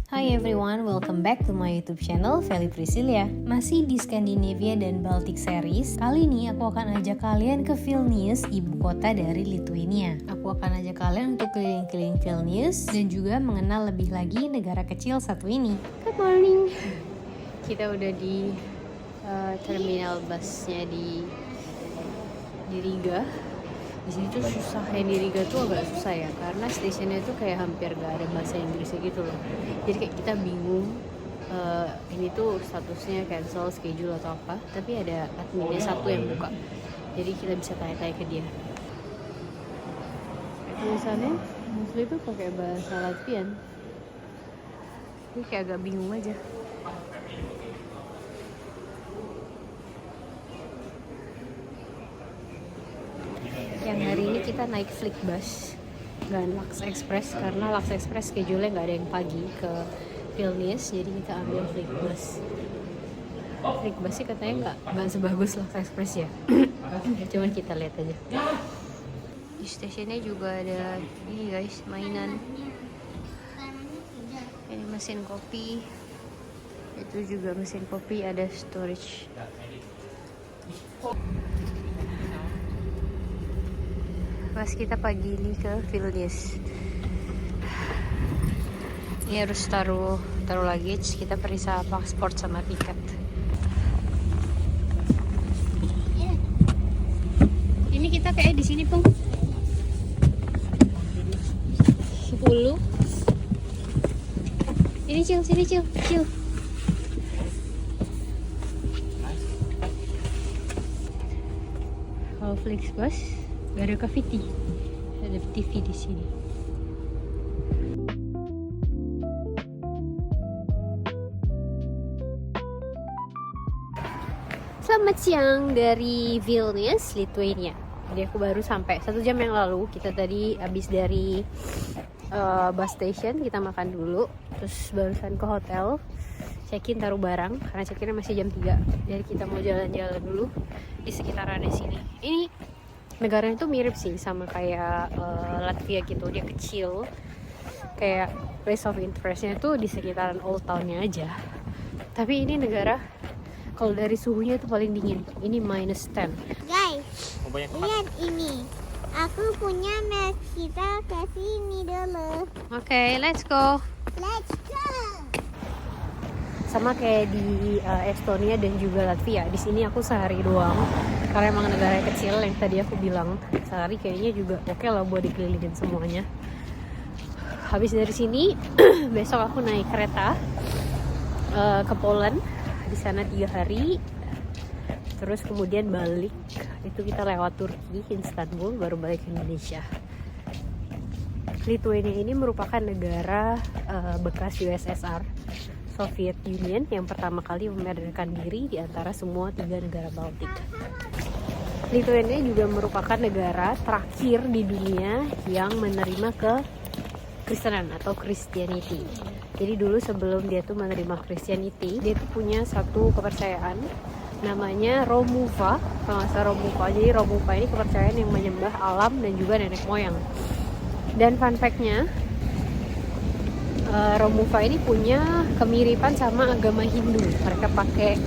Hi everyone, welcome back to my YouTube channel, Feli Priscilia. Masih di Scandinavia dan Baltic series, kali ini aku akan ajak kalian ke Vilnius, ibu kota dari Lithuania. Aku akan ajak kalian untuk keliling-keliling Vilnius dan juga mengenal lebih lagi negara kecil satu ini. Good morning. Kita udah di terminal busnya di Riga. Di sini tuh susah, yang di Riga tuh agak susah ya, karena stasiunnya tuh kayak hampir gak ada bahasa Inggrisnya gitu loh. Jadi kayak kita bingung ini tuh statusnya cancel, schedule atau apa, tapi ada adminnya satu yang buka, jadi kita bisa tanya-tanya ke dia. Tulisannya mostly tuh pakai bahasa Latvian, ini kayak agak bingung aja. Yang hari ini kita naik Flixbus, nggak Lux Express, karena Lux Express schedule-nya nggak ada yang pagi ke Vilnius, jadi kita ambil Flixbus. Flixbus sih katanya nggak sebagus Lux Express ya, cuman kita lihat aja. Di stasiunnya juga ada ini guys, mainan. Ini mesin kopi, itu juga mesin kopi, ada storage. Pas kita pagi ini ke Vilnius, ini harus taruh luggage, kita periksa paspor sama tiket. Ini kita kayak di sini pun 10. Ini sini cil. Kalau Flixbus gak ada graffiti, ada TV di sini. Selamat siang dari Vilnius, Lithuania. Jadi aku baru sampai 1 jam yang lalu. Kita tadi habis dari bus station, kita makan dulu, terus barusan ke hotel, check-in, taruh barang, karena check-innya masih jam 3. Jadi kita mau jalan-jalan dulu di sekitarannya sini. Ini negaranya tuh mirip sih sama kayak Latvia gitu, dia kecil, kayak place of interestnya tuh di sekitaran Old Town-nya aja. Tapi ini negara kalau dari suhunya tuh paling dingin, ini -10. Guys, lihat ini, aku punya map, kita ke sini dulu. Oke, let's go. Let's go. Sama kayak di Estonia dan juga Latvia, di sini aku sehari doang, karena emang negara kecil yang tadi aku bilang. Sehari kayaknya juga oke lah buat dikelilingin semuanya. Habis dari sini besok aku naik kereta ke Poland, di sana 3 hari, terus kemudian balik, itu kita lewat Turki, Istanbul, baru balik ke Indonesia. Lithuania ini merupakan negara bekas USSR, Soviet Union, yang pertama kali memerdekakan diri di antara semua 3 negara Baltik. Lithuania juga merupakan negara terakhir di dunia yang menerima kekristenan atau Christianity. Jadi dulu sebelum dia tuh menerima Christianity, dia tuh punya satu kepercayaan namanya Romuva, kalau nggak salah Romuva. Jadi Romuva ini kepercayaan yang menyembah alam dan juga nenek moyang. Dan fun fact-nya, Romuva ini punya kemiripan sama agama Hindu. Mereka pakai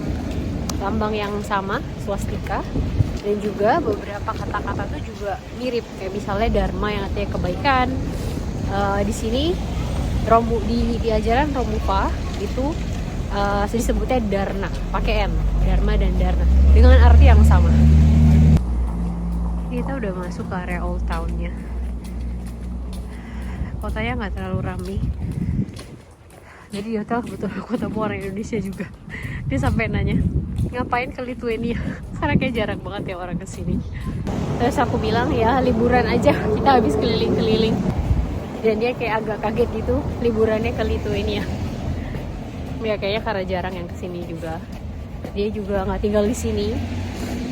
lambang yang sama, swastika, dan juga beberapa kata-kata tuh juga mirip, kayak misalnya dharma yang artinya kebaikan. Di sini di ajaran Romuva itu disebutnya Dharna, pakai N, Dharma dan Dharna, dengan arti yang sama. Kita udah masuk ke area Old Town-nya. Kotanya nggak terlalu ramai. Jadi di hotel kebetulan aku ketemu orang Indonesia juga. Dia sampai nanya, ngapain ke Lithuania? Karena kayak jarang banget ya orang kesini. Terus aku bilang ya liburan aja, kita habis keliling-keliling. Dan dia kayak agak kaget gitu, liburannya ke Lithuania. Ya kayaknya karena jarang yang kesini juga. Dia juga nggak tinggal di sini.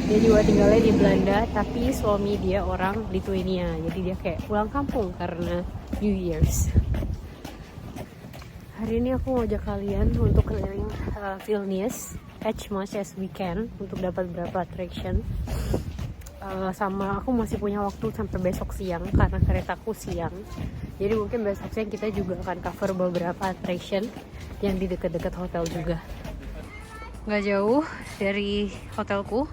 Dia juga tinggalnya di Belanda, tapi suami dia orang Lithuania. Jadi dia kayak pulang kampung karena New Year's. Hari ini aku mau ajak kalian untuk keliling Vilnius as much as we can untuk dapat beberapa attraction. sama aku masih punya waktu sampai besok siang karena keretaku siang. Jadi mungkin besok siang kita juga akan cover beberapa attraction yang di dekat-dekat hotel juga. Nggak jauh dari hotelku,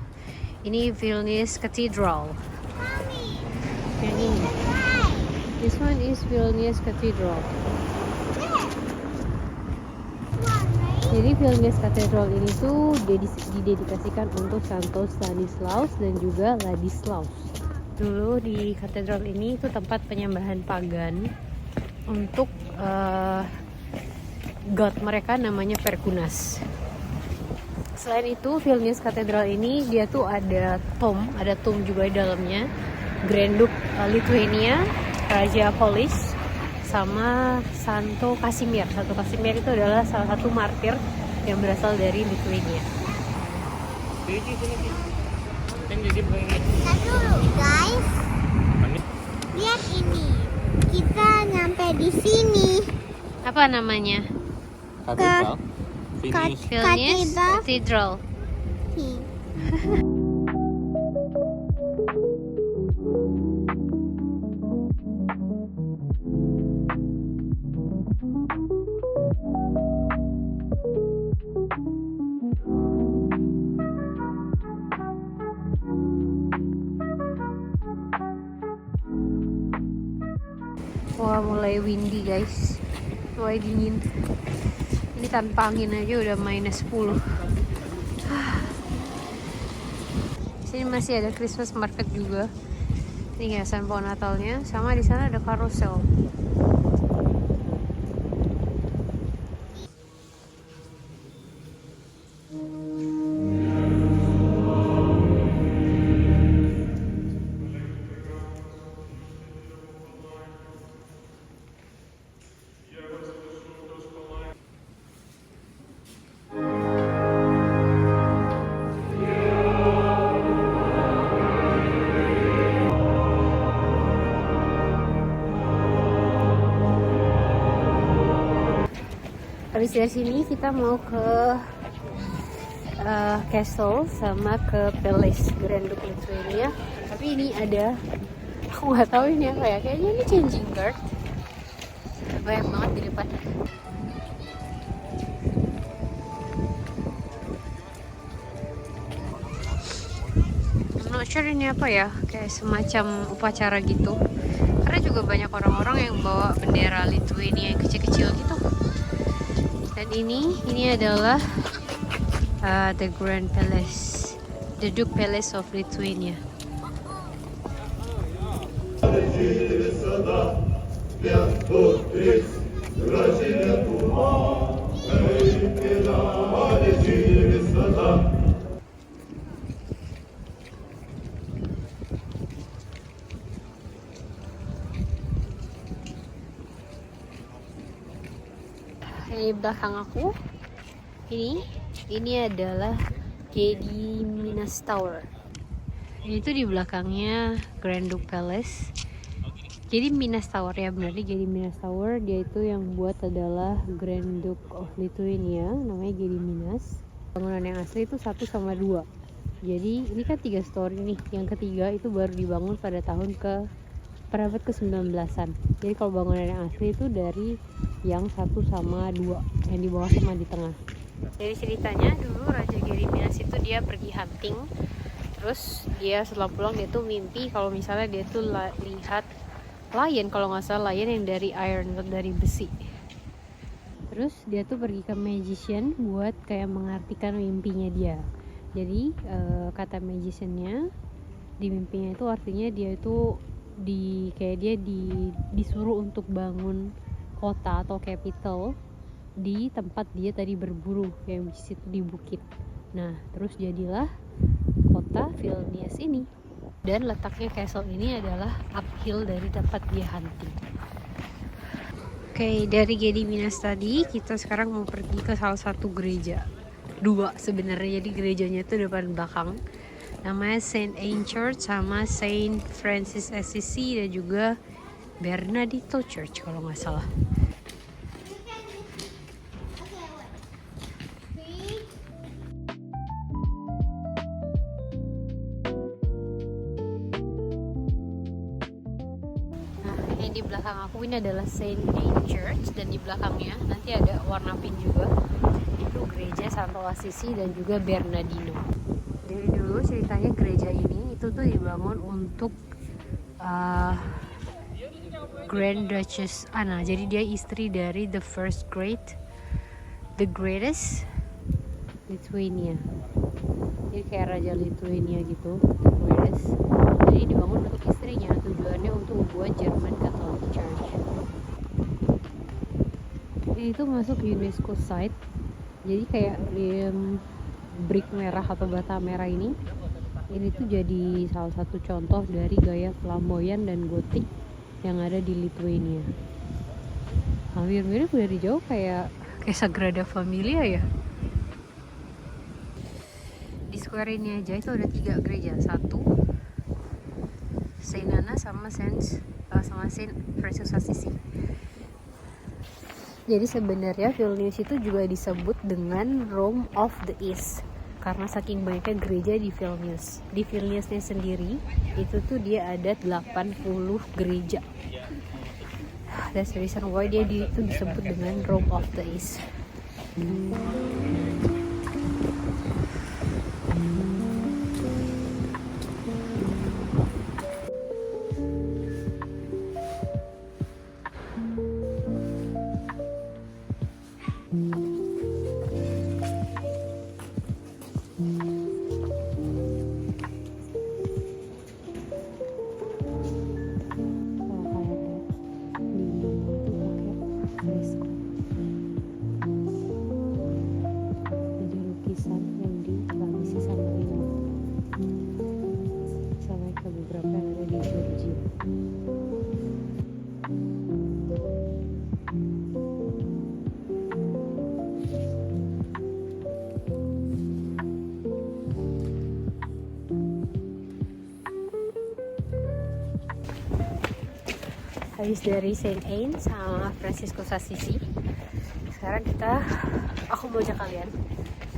ini Vilnius Cathedral. Yang ini. This one is Vilnius Cathedral. Jadi Vilnius Cathedral ini tuh didedikasikan untuk Santo Stanislaus dan juga Ladislaus. Dulu di katedral ini itu tempat penyembahan pagan untuk god mereka namanya Perkunas. Selain itu Vilnius Cathedral ini dia tuh ada tomb juga di dalamnya. Grand Duke Lithuania, Raja Polis, sama Santo Casimir. Santo Casimir itu adalah salah satu martir yang berasal dari Lithuania. Nah dulu guys, lihat ini. Kita nyampe di sini. Apa namanya? Katedral. Vilnius Cathedral. Wah, mulai windy guys, mulai dingin. Ini tanpa angin aja udah -10. Sini masih ada Christmas market juga. Ini hiasan pohon Natalnya, sama di sana ada carousel. Habis dari sini kita mau ke castle sama ke palace Grand Duke Lithuania. Tapi ini ada, aku nggak tahu ini apa ya, kayaknya ini changing guard. Banyak banget di depan. I'm not sure ini apa ya, kayak semacam upacara gitu. Karena juga banyak orang-orang yang bawa bendera Lithuania yang kecil-kecil gitu. Dan ini adalah the Grand Palace, the Duke Palace of Lithuania. Di belakang aku ini adalah Gediminas Tower. Ini tuh di belakangnya Grand Duke Palace. Gediminas Tower ya, benar nih Gediminas Tower. Dia itu yang buat adalah Grand Duke of Lithuania, namanya Gediminas. Bangunan yang asli itu 1 sama 2. Jadi ini kan 3 story nih. Yang ketiga itu baru dibangun pada tahun abad ke-19an. Jadi kalau bangunan yang asli itu dari yang 1 sama 2, yang di bawah sama di tengah. Jadi ceritanya dulu Raja Gediminas itu dia pergi hunting, terus dia setelah pulang dia tuh mimpi kalau misalnya dia tuh lihat lion, kalau nggak salah lion yang dari iron, dari besi. Terus dia tuh pergi ke magician buat kayak mengartikan mimpinya dia. Jadi kata magiciannya di mimpinya itu artinya dia itu disuruh untuk bangun kota atau capital di tempat dia tadi berburu, yang di situ di bukit. Nah, terus jadilah kota Vilnius ini. Dan letaknya castle ini adalah uphill dari tempat dia hunting. Oke, dari Gediminas tadi kita sekarang mau pergi ke salah satu gereja. 2 sebenarnya, jadi gerejanya itu depan belakang. Namanya Saint Anne Church sama Saint Francis Assisi dan juga Bernardino Church kalau nggak salah. belakang aku ini adalah Saint Anne Church, dan di belakangnya nanti ada warna pink juga. Itu gereja Santo Assisi dan juga Bernardino. Dari dulu ceritanya gereja ini itu tuh dibangun untuk Grand Duchess Anna. Jadi dia istri dari the greatest Lithuania. Jadi kayak raja Lithuania gitu, the greatest. Jadi dibangun untuk istrinya, tujuannya untuk membuat German Catholic Church. Ini itu masuk UNESCO site. Jadi kayak brick merah atau bata merah ini tuh jadi salah satu contoh dari gaya flamboyan dan gotik yang ada di Lithuania. Hampir mirip dari jauh kayak Sagrada Familia ya. Di square ini aja itu ada 3 gereja, satu Saint Anna sama Saint Francis Assisi. Jadi sebenarnya Vilnius itu juga disebut dengan Rome of the East karena saking banyaknya gereja di Vilnius. Di Vilniusnya sendiri itu tuh dia ada 80 gereja. That's the reason why dia itu disebut dengan Rome of the East. Habis dari Saint Anne sama Franciscus Assisi, sekarang aku mau ajak kalian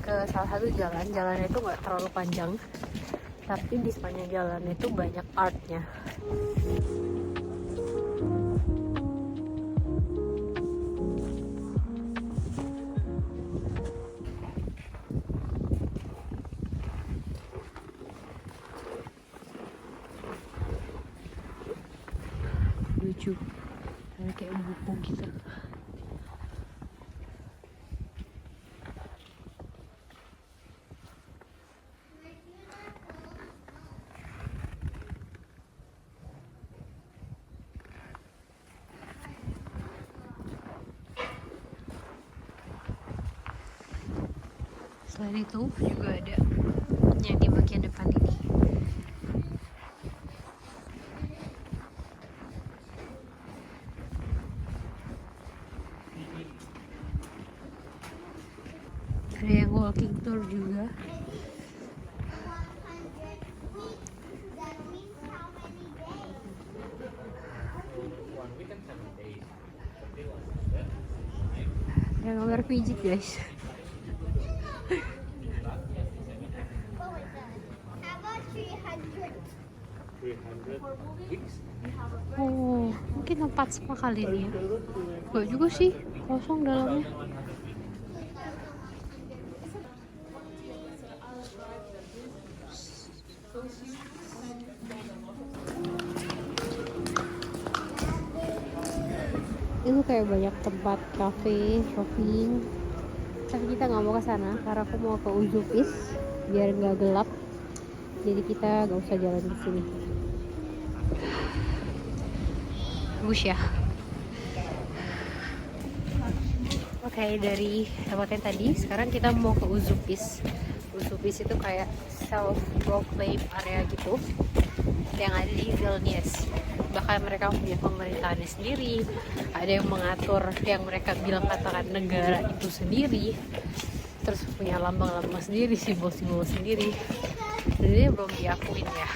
ke salah satu jalan. Jalannya itu nggak terlalu panjang, tapi di sepanjang jalan itu banyak artnya. Lucu, kayak buku gitu. Selain itu juga ada yang di bagian depan ini. Ada yang walking tour juga. Ada gambar pijit guys. Oh, mungkin tempat spa kali ini ya. Gak juga sih, kosong dalamnya. Itu kayak banyak tempat cafe, shopping. Tapi kita nggak mau ke sana karena aku mau ke Uzupis biar nggak gelap. Jadi kita nggak usah jalan di sini. Bagus ya. Oke, dari tempat yang tadi sekarang kita mau ke Uzupis. Uzupis itu kayak self-proclaimed area gitu yang ada di Vilnius. Bahkan mereka punya pemerintahannya sendiri, ada yang mengatur yang mereka bilang katakan negara itu sendiri, terus punya lambang-lambang sendiri, simbol-simbol sendiri. Jadi belum diakuin ya.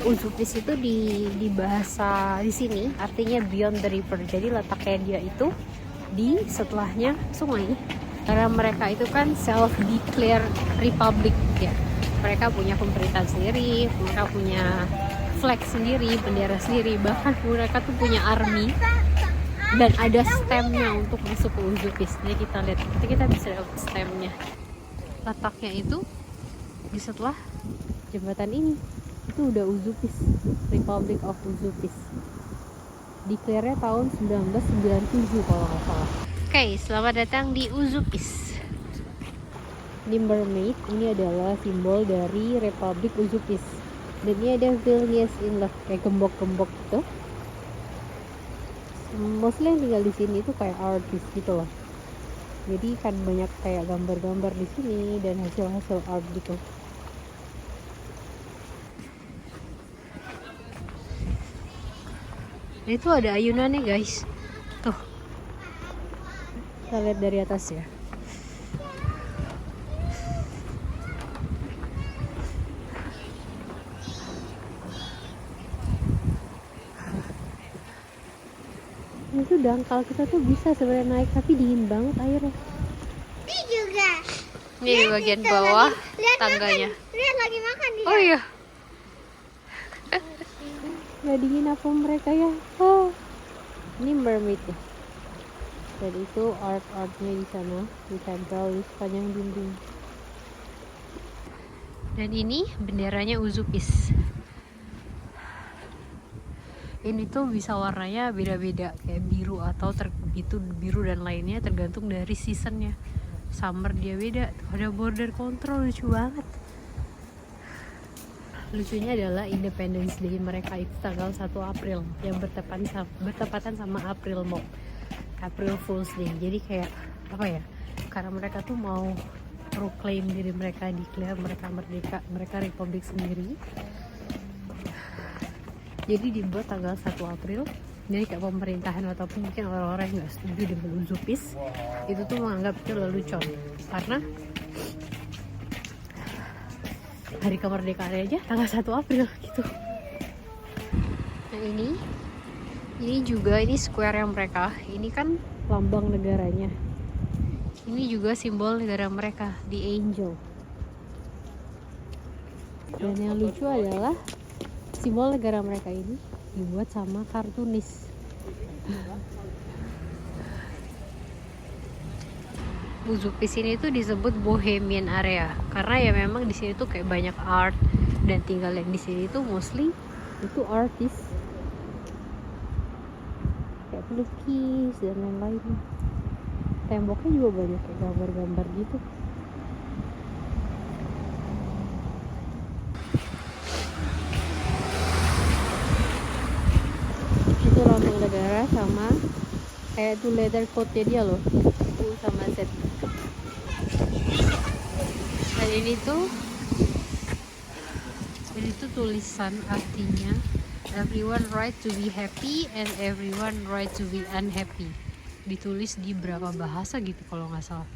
Uzupis itu di bahasa di sini artinya beyond the river. Jadi letaknya dia itu di setelahnya sungai. Karena mereka itu kan self-declared republic ya. Mereka punya pemerintahan sendiri, mereka punya flag sendiri, bendera sendiri. Bahkan mereka tuh punya army dan ada stemnya untuk masuk ke Uzupis. Jadi kita lihat, kita bisa lihat stemnya. Letaknya itu di setelah jembatan ini. Itu udah Uzupis, Republic of Uzupis. Declare-nya tahun 1997 kalau nggak salah. Oke, selamat datang di Uzupis. Ini mermaid, ini adalah simbol dari Republik Uzupis. Dan ini ada Vilnius Inlet, kayak gembok-gembok gitu. Mostly yang tinggal di sini itu kayak artis gitu loh. Jadi kan banyak kayak gambar-gambar di sini dan hasil-hasil art gitu. Dan itu ada ayunannya guys. Tuh. Kita lihat dari atas ya. Itu dangkal kita tuh bisa sebenarnya naik, tapi dingin banget airnya. Ini juga. Ini di bagian bawah tangganya. Lihat lagi makan dia. Oh iya. Nggak dingin apa mereka ya? Oh, ini mermaid ya. Dan itu art-artnya di sana, ditempel di sepanjang dinding. Dan ini benderanya Uzupis. Ini tuh bisa warnanya beda-beda, kayak biru atau itu biru dan lainnya tergantung dari seasonnya. Summer dia beda, tuh ada border control, lucu banget. Lucunya adalah Independence Day mereka itu tanggal 1 April yang bertepatan sama April Mop, April Fool's Day. Jadi kayak apa ya? Karena mereka tuh mau proclaim diri mereka, declare mereka merdeka, mereka republik sendiri. Jadi dibuat tanggal 1 April. Jadi kayak pemerintahan ataupun mungkin orang-orang yang nggak setuju dengan Uzupis itu tuh menganggap itu lelucon karena hari kemerdekaan aja tanggal 1 April gitu. Nah ini juga ini square yang mereka. Ini kan lambang negaranya. Ini juga simbol negara mereka, the angel. Dan yang lucu adalah simbol negara mereka ini dibuat sama kartunis. Uzupis ini tuh disebut Bohemian area karena ya memang di sini tuh kayak banyak art dan tinggal yang di sini tuh mostly itu artis kayak pelukis dan lain-lain. Temboknya juga banyak kayak gambar-gambar gitu. Itu lambang negara sama kayak tuh leather coatnya dia loh, U sama Z. Dan ini tuh tulisan artinya everyone right to be happy and everyone right to be unhappy. Ditulis di berapa bahasa gitu kalau nggak salah.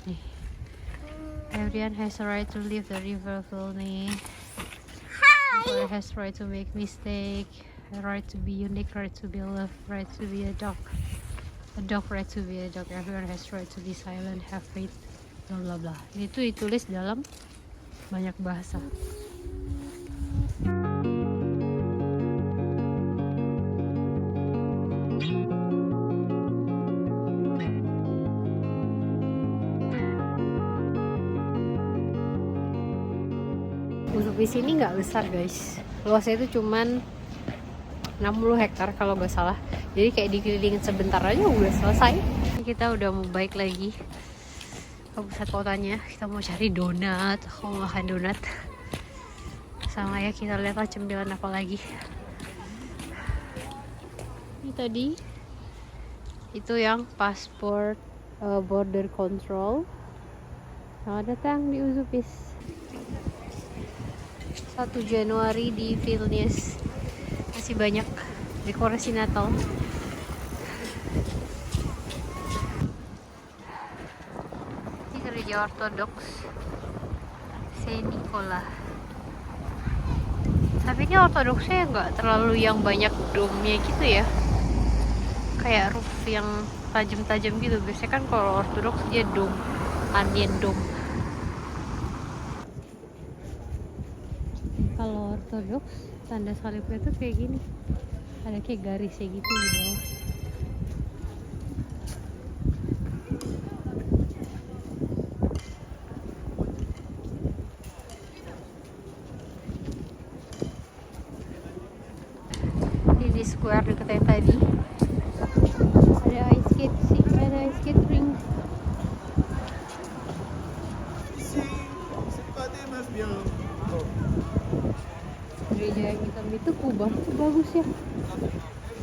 Nih, everyone has a right to live the river Vilni. Everyone has right to make mistake. Right to be unique, right to be loved, right to be a dog right to be a dog, everyone has right to be silent, have faith, bla bla bla. Itu ditulis dalam banyak bahasa. Uzupis ini nggak besar guys, luasnya itu cuman 60 hektar kalau nggak salah. Jadi kayak dikelilingin sebentar aja udah selesai. Kita udah mau balik lagi ke pusat kotanya. Kita mau cari donat, mau makan donat. Sama ya kita lihatlah cemilan apa lagi. Ini tadi itu yang pasport border control. Selamat datang di Uzupis. 1 Januari di Vilnius. Masih banyak dekorasi Natal. Ini gereja Ortodoks Saint Nicholas. Tapi ini ortodoksnya nggak terlalu yang banyak dome-nya gitu ya. Kayak roof yang tajam-tajam gitu. Biasanya kan kalau ortodoks dia dome, onion dome. Kalau ortodoks tanda salibnya tuh kayak gini, ada kayak garisnya gitu di bawah. Di square deket yang tadi ada ice skate sih, ada ice skate ring. Gereja yang hitam itu kubah tuh bagus ya,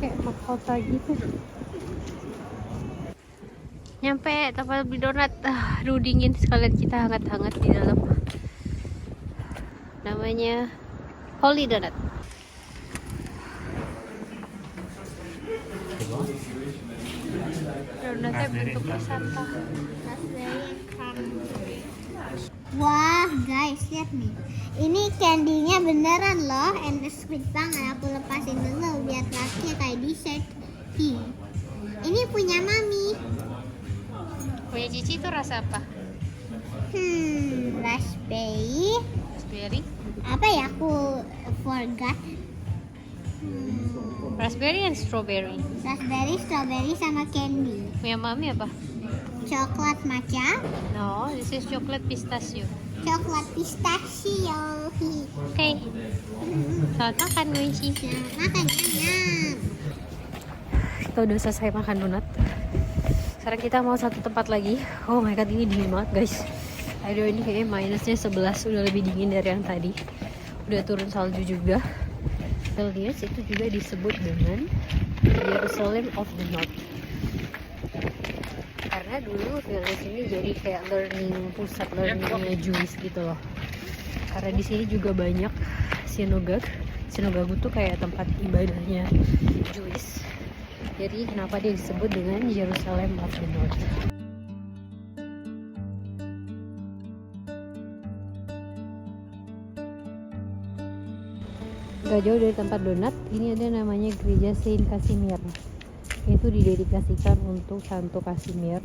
kayak mahkota gitu. Nyampe tempat beli donat, aduh dingin sekalian kita hangat-hangat di dalam. Namanya Holy Donut. Donatnya bentuknya santa. Wah guys, lihat nih. Ini candy-nya beneran loh, and sweet banget. Aku lepasin dulu biar rasanya kayak dessert. Ini punya mami. Punya Cici itu rasa apa? Raspberry. Raspberry? Apa ya? Aku forgot. Raspberry and strawberry. Raspberry, strawberry sama candy. Punya mami apa? Coklat matcha. No, this is chocolate pistachio. Coklat pistachio. Oke. Selamat makan, Gunci. Selamat makan, nyam. Kita udah selesai makan donat. Sekarang kita mau satu tempat lagi. Oh my god, ini dingin banget guys. Aduh, ini kayaknya minusnya 11, udah lebih dingin dari yang tadi. Udah turun salju juga. Vilnius itu juga disebut dengan Jerusalem of the North. Karena dulu Vilnius ini jadi kayak pusat learningnya Jewish gitu loh. Karena di sini juga banyak sinagog. Sinagog itu kayak tempat ibadahnya Jewish. Jadi kenapa dia disebut dengan Jerusalem of the North? Gak jauh dari tempat donat, ini ada namanya Gereja Saint Casimir. Itu didedikasikan untuk Santo Casimir.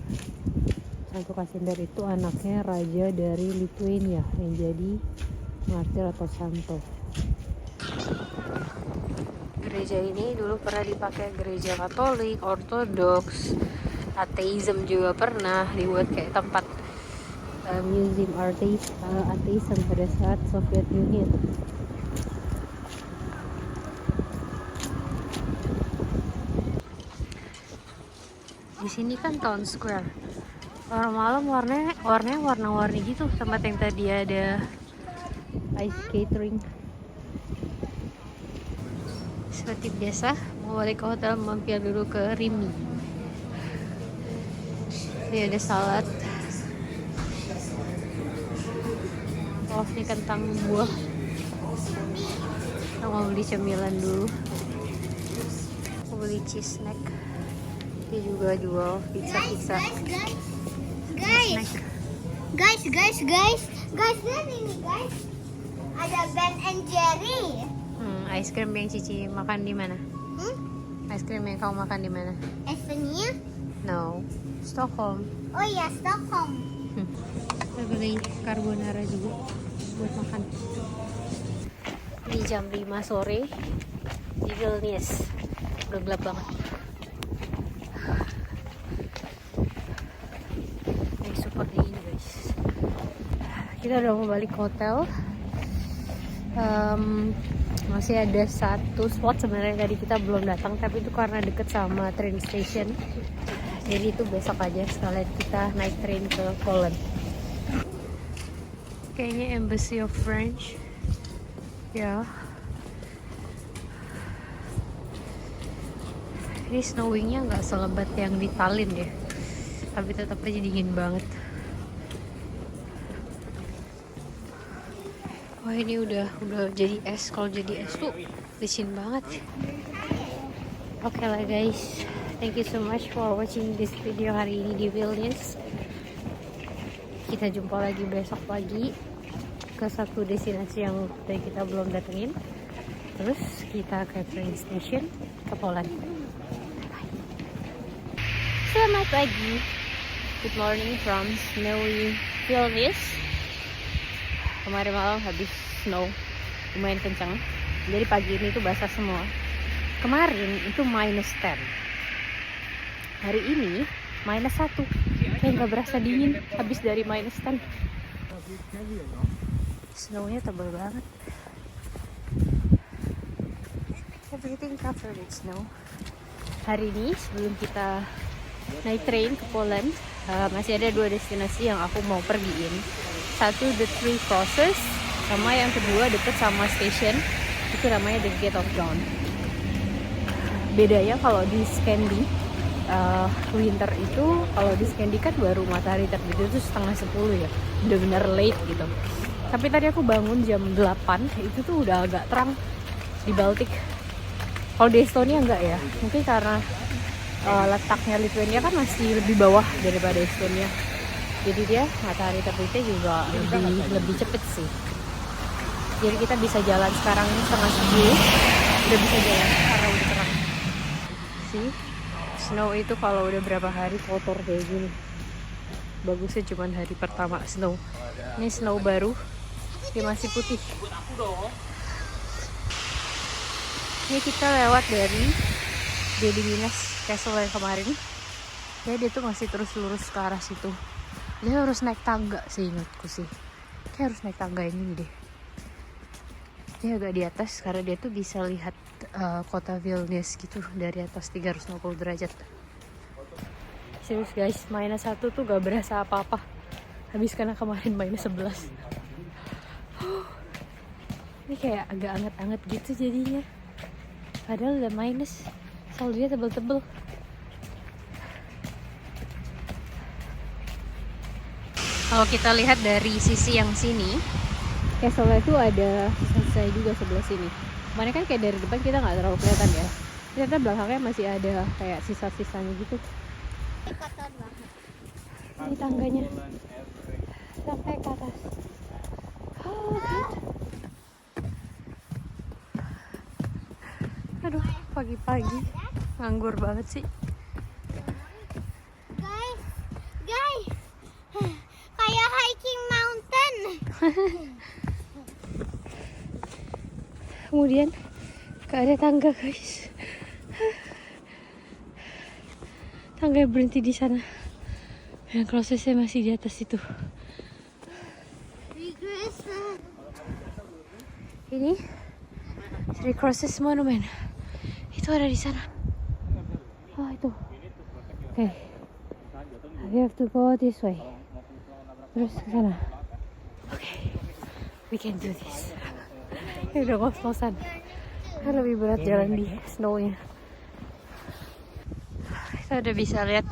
Santo Casimir itu anaknya raja dari Lithuania yang jadi martir atau santo. Gereja ini dulu pernah dipakai gereja Katolik, Ortodoks, ateism juga pernah dibuat kayak tempat museum ateism pada saat Soviet Union. Di sini kan Town Square. Orang malam warnanya warna-warni gitu, tempat yang tadi ada ice skating. Seperti biasa, mau balik ke hotel mampir dulu ke Rimi. Ini ada salad. Oh, ini kentang buah. Kita mau beli cemilan dulu. Aku beli cheese snack. Dia juga jual pizza. Guys, lihat ini guys. Ada Ben and Jerry. Ice cream yang Cici makan di mana? Ice cream yang kamu makan di mana? Estonia? No, Stockholm. Oh iya, Stockholm. Kita beli carbonara juga buat makan. Di jam 5 sore di Vilnius. Udah gelap banget. Super dingin guys. Kita udah mau balik ke hotel. Masih ada satu spot sebenarnya tadi kita belum datang, tapi itu karena deket sama train station. Jadi itu besok aja sekalian kita naik train ke Poland. Kayaknya Embassy of French. Ya. Ini snowingnya nggak selebat yang di Tallinn ya. Tapi tetap aja dingin banget. Wah, ini udah jadi es. Kalau jadi es tuh licin banget. Oke lah guys, thank you so much for watching this video hari ini di Vilnius. Kita jumpa lagi besok pagi ke satu destinasi yang tadi kita belum datengin. Terus kita ke train station ke Poland. Bye. Selamat pagi. Good morning from snowy Vilnius. Kemarin malam habis snow lumayan kencang. Jadi pagi ini tuh basah semua. Kemarin itu -10. Hari ini -1. Kayak nggak berasa dingin habis dari -10. Snownya tebal banget. Everything covered in snow. Hari ini sebelum kita naik train ke Poland, masih ada 2 destinasi yang aku mau pergiin. Satu the Three Crosses, sama yang kedua deket sama station, itu namanya the Gate of Dawn. Bedanya kalau di Scandi winter itu, kalau di Scandi kan baru matahari terbit itu setengah 10 ya, bener-bener late gitu. Tapi tadi aku bangun jam 8, itu tuh udah agak terang di Baltic. Kalau di Estonia enggak ya, mungkin karena letaknya Lithuania kan masih lebih bawah daripada Estonia. Jadi dia matahari terbitnya juga lebih cepet sih. Jadi kita bisa jalan sekarang ini setengah 10, udah bisa jalan karena udah terang. Sih, snow itu kalau udah berapa hari kotor kayak gini. Bagusnya cuma hari pertama snow. Ini snow baru, dia masih putih. Ini kita lewat dari Gediminas Castle yang kemarin. Ya dia tuh masih terus lurus ke arah situ. Dia harus naik tangga sih ingatku sih. Kayak harus naik tangga yang ini deh. Dia agak di atas karena dia tuh bisa lihat kota Vilnius gitu dari atas 360 derajat. Serius guys, -1 tuh gak berasa apa-apa. Habis karena kemarin -11. Ini kayak agak anget-anget gitu jadinya. Padahal udah minus, soalnya dia tebel-tebel. Kalau kita lihat dari sisi yang sini, castle itu ada sisa-sisa juga sebelah sini. Kemarin kan kayak dari depan kita nggak terlalu kelihatan ya. Ternyata belakangnya masih ada kayak sisa-sisanya gitu. Kotor banget. Ini tangganya sampai ke atas. Aduh, pagi-pagi nganggur banget sih. Guys, kayak hiking mountain. Kemudian gak ada tangga guys. Tangga berhenti di sana. Yang prosesnya masih di atas itu. Ini Three Crosses Monument. Itu ada di sana. Oh itu. Oke. We have to go this way. Terus ke sana. Oke. We can do this. Ini udah ngos-ngosan. Kan lebih berat jalan di snownya. Kita udah bisa lihat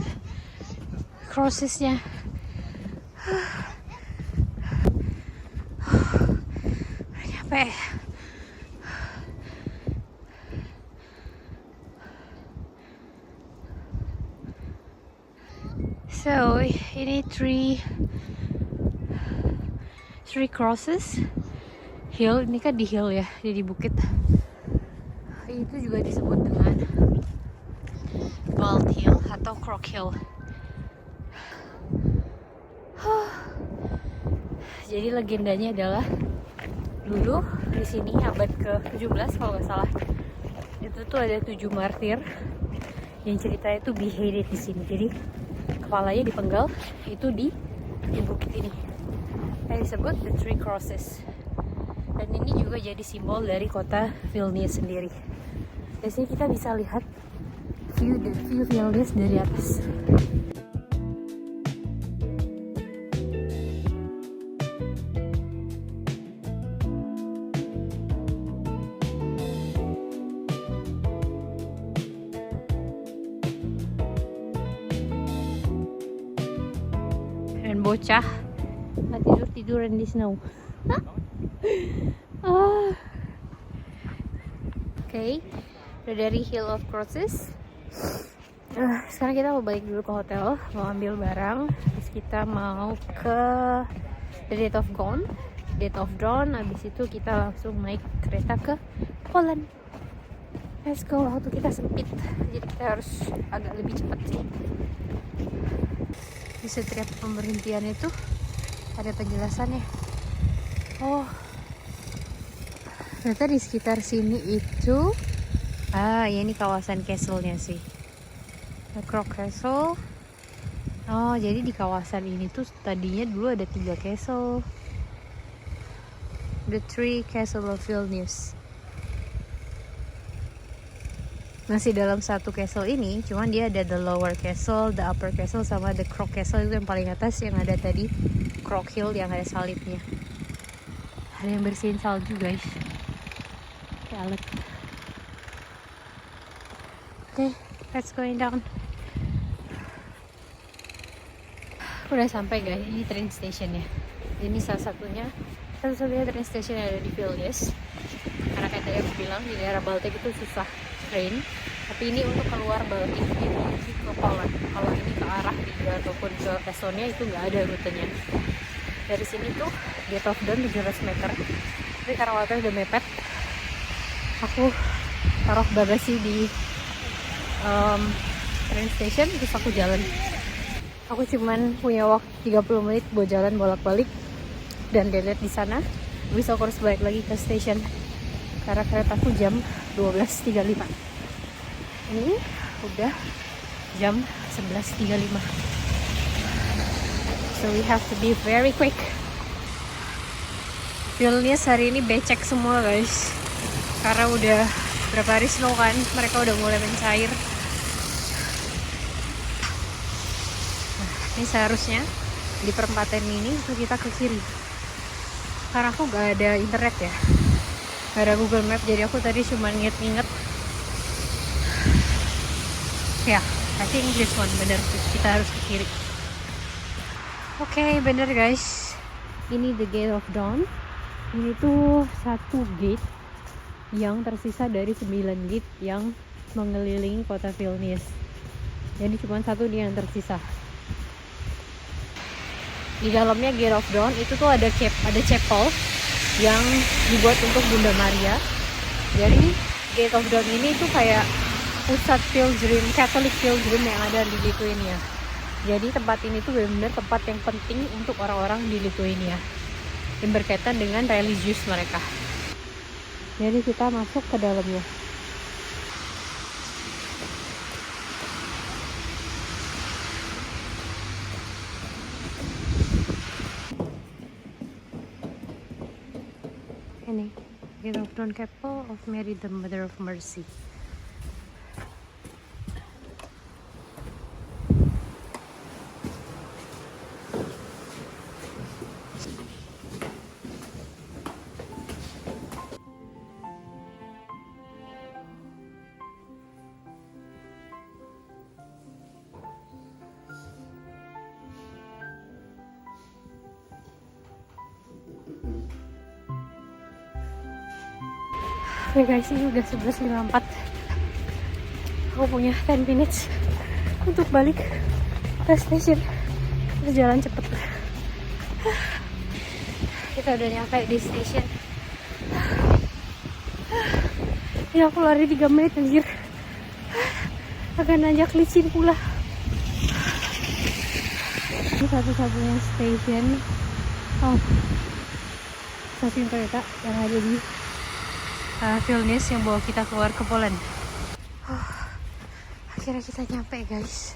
crossesnya. Capek. So ini three crosses hill. Ini kan di hill ya, jadi bukit. Itu juga disebut dengan Bald Hill atau Croc Hill. Jadi legendanya adalah dulu di sini abad ke-17 kalau nggak salah, itu tuh ada 7 martir yang ceritanya tuh beheaded di sini. Jadi kepalanya dipenggal itu di bukit ini. Yang disebut the Three Crosses. Dan ini juga jadi simbol dari kota Vilnius sendiri. Di sini kita bisa lihat view Vilnius dari atas. Dan bocah nggak tiduran di snow. Oke, udah dari Hill of Crosses. Sekarang kita mau balik dulu ke hotel, mau ambil barang. Terus kita mau ke The Gate of Dawn. Abis itu kita langsung naik kereta ke Poland. Let's go. Waktu kita sempit, jadi kita harus agak lebih cepat sih. Di setiap pemberhentian itu ada penjelasannya. Oh, Ternyata di sekitar sini itu ya ini kawasan castle-nya sih. The Croc Castle. Oh, jadi di kawasan ini tuh tadinya dulu ada 3 castle. The Three Castle of Vilnius. Masih dalam satu castle ini, cuman dia ada the lower castle, the upper castle, sama the Croc Castle itu yang paling atas yang ada tadi Croc Hill yang ada salibnya. Ada yang bersihin salju guys. Alat. Oke, let's going down. Udah sampai guys, ini train stationnya. Ini salah satunya train station yang ada di Vilnius. Karena kayak tadi aku bilang di daerah Baltic itu susah train, tapi ini untuk keluar Baltic ini menuju ke Poland. Kalau ini ke arah Riga ataupun ke Estonia itu nggak ada rutenya. Dari sini tuh Gate of Dawn 700 meter, tapi karena waktu udah mepet, aku taruh bagasi di train station terus aku jalan. Aku cuman punya waktu 30 menit buat jalan bolak-balik dan lihat di sana. Bisa aku harus balik lagi ke station karena keretaku jam 12.35. Ini udah jam 11.35. So we have to be very quick. Vilnius hari ini becek semua guys. Karena udah berapa hari snow kan, mereka udah mulai mencair. Ini seharusnya di perempatan ini itu kita ke kiri. Karena aku gak ada internet ya, gak ada Google Map, jadi aku tadi cuma nginget-nginget. Ya, I think this one bener, kita harus ke kiri. Oke, bener guys. Ini the Gate of Dawn. Ini tuh satu gate yang tersisa dari 9 gate yang mengelilingi kota Vilnius. Jadi cuma satu dia yang tersisa. Di dalamnya Gate of Dawn itu tuh ada chapel yang dibuat untuk Bunda Maria. Jadi Gate of Dawn ini tuh kayak pusat pilgrim, Catholic pilgrim yang ada di Lithuania. Jadi tempat ini tuh benar-benar tempat yang penting untuk orang-orang di Lithuania yang berkaitan dengan religius mereka. Jadi kita masuk ke dalamnya. Ini Gate of Dawn Chapel of Mary the Mother of Mercy. Oke guys, ini udah 11.54. Aku punya 10 minutes untuk balik ke station. Kita jalan cepet. Kita udah nyampe di station. Ya aku lari 3 menit anjir. Agak nanjak licin pula. Ini satu-satunya station stasiun kereta yang ada di Vilnius yang bawa kita keluar ke Poland. Akhirnya kita nyampe guys.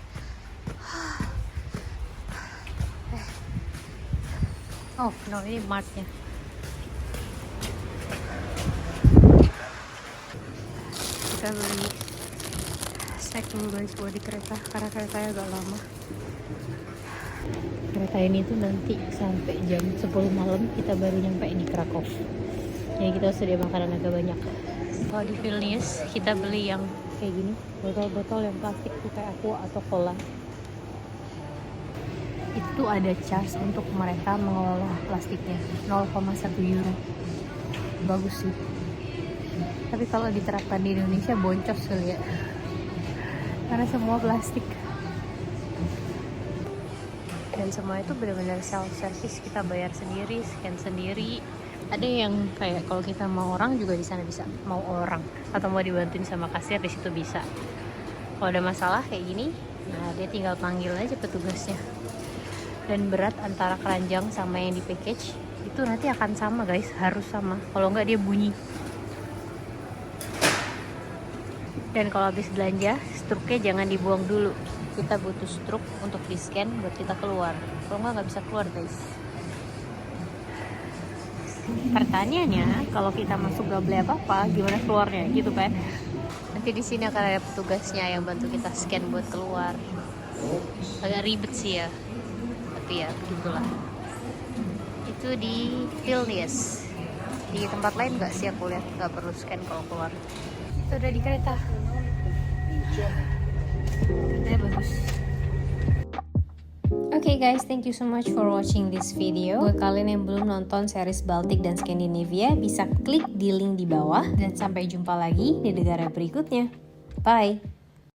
Oh no, ini marknya. Kita beli snack dulu guys buat di kereta karena keretanya agak lama. Kereta ini tuh nanti sampai jam 10 malam kita baru nyampe di Krakow. Jadi kita sedia makanan agak banyak. Kalau di Vilnius kita beli yang kayak gini, botol-botol yang plastik tuh kayak aqua atau cola. Itu ada charge untuk mereka mengelola plastiknya, 0,1 euro. Bagus sih. Tapi kalau diterapkan di Indonesia boncos kali ya. Karena semua plastik. Dan semua itu benar-benar self service, kita bayar sendiri, scan sendiri. Ada yang kayak kalau kita mau orang juga di sana bisa, mau orang atau mau dibantuin sama kasir di situ bisa. Kalau ada masalah kayak gini, nah dia tinggal panggil aja petugasnya. Dan berat antara keranjang sama yang di package itu nanti akan sama guys, harus sama. Kalau nggak dia bunyi. Dan kalau habis belanja, struknya jangan dibuang dulu. Kita butuh struk untuk di-scan buat kita keluar. Kalau nggak bisa keluar, guys. Pertanyaannya, kalau kita masuk gak beli apa-apa, gimana keluarnya gitu kan? Nanti di sini akan ada petugasnya yang bantu kita scan buat keluar. Agak ribet sih ya, tapi ya begitulah. Itu di Vilnius. Di tempat lain nggak sih aku lihat nggak perlu scan kalau keluar. Itu udah di kereta. Keretanya bagus. Oke guys, thank you so much for watching this video. Buat kalian yang belum nonton series Baltic dan Scandinavia, bisa klik di link di bawah. Dan sampai jumpa lagi di negara berikutnya. Bye!